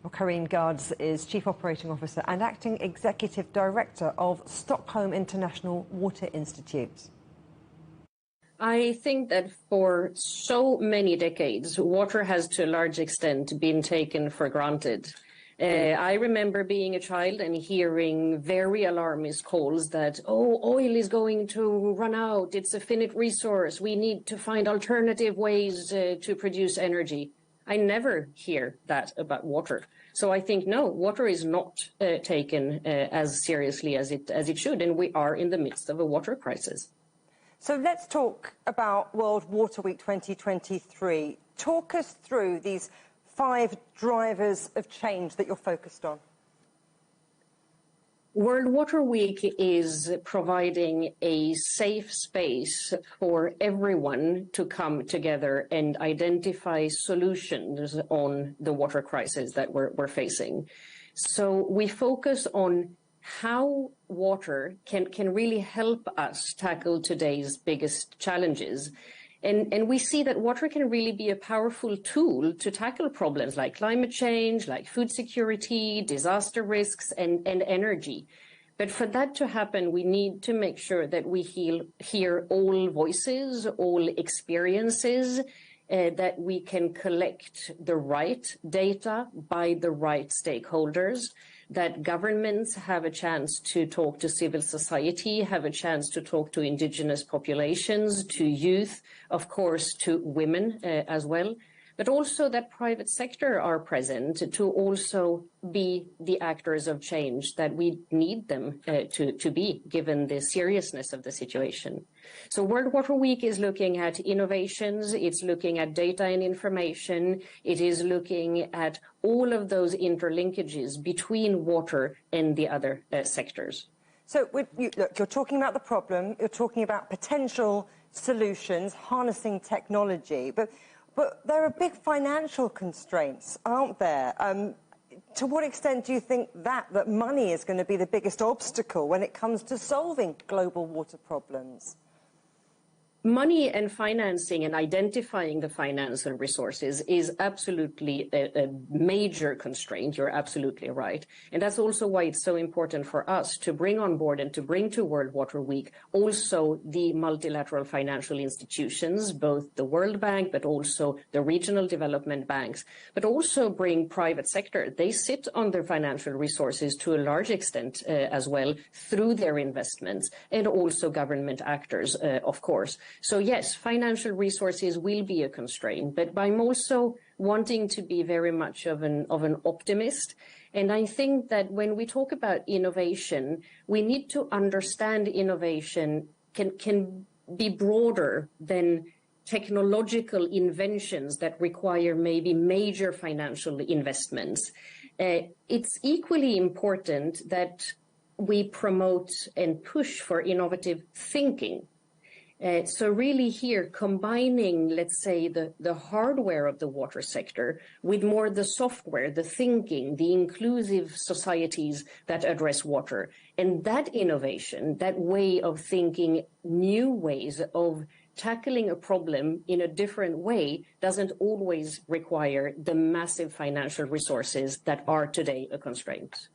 Well, Karin Gardes is Chief Operating Officer and Acting Executive Director of Stockholm International Water Institute. I think that for so many decades, water has to a large extent been taken for granted. I remember being a child and hearing very alarmist calls that, oh, oil is going to run out, it's a finite resource, we need to find alternative ways to produce energy. I never hear that about water. So I think, no, water is not taken as seriously as it should, and we are in the midst of a water crisis. So let's talk about World Water Week 2023. Talk us through these 5 drivers of change that you're focused on. World Water Week is providing a safe space for everyone to come together and identify solutions on the water crisis that we're facing. So we focus on how water can really help us tackle today's biggest challenges. And we see that water can really be a powerful tool to tackle problems like climate change, like food security, disaster risks, and energy. But for that to happen, we need to make sure that we hear all voices, all experiences, that we can collect the right data by the right stakeholders, that governments have a chance to talk to civil society, have a chance to talk to indigenous populations, to youth, of course, to women as well, but also that private sector are present to also be the actors of change that we need them to be, given the seriousness of the situation. So World Water Week is looking at innovations, it's looking at data and information, it is looking at all of those interlinkages between water and the other sectors. So look, you're talking about the problem, you're talking about potential solutions, harnessing technology, but there are big financial constraints, aren't there? To what extent do you think that money is going to be the biggest obstacle when it comes to solving global water problems? Money and financing and identifying the financial resources is absolutely a major constraint. You're absolutely right. And that's also why it's so important for us to bring on board and to bring to World Water Week also the multilateral financial institutions, both the World Bank, but also the regional development banks, but also bring private sector. They sit on their financial resources to a large extent as well through their investments, and also government actors, of course. So yes, financial resources will be a constraint, but I'm also wanting to be very much of an optimist. And I think that when we talk about innovation, we need to understand innovation can be broader than technological inventions that require maybe major financial investments. It's equally important that we promote and push for innovative thinking. So really here, combining, let's say, the hardware of the water sector with more the software, the thinking, the inclusive societies that address water. And that innovation, that way of thinking new ways of tackling a problem in a different way doesn't always require the massive financial resources that are today a constraint.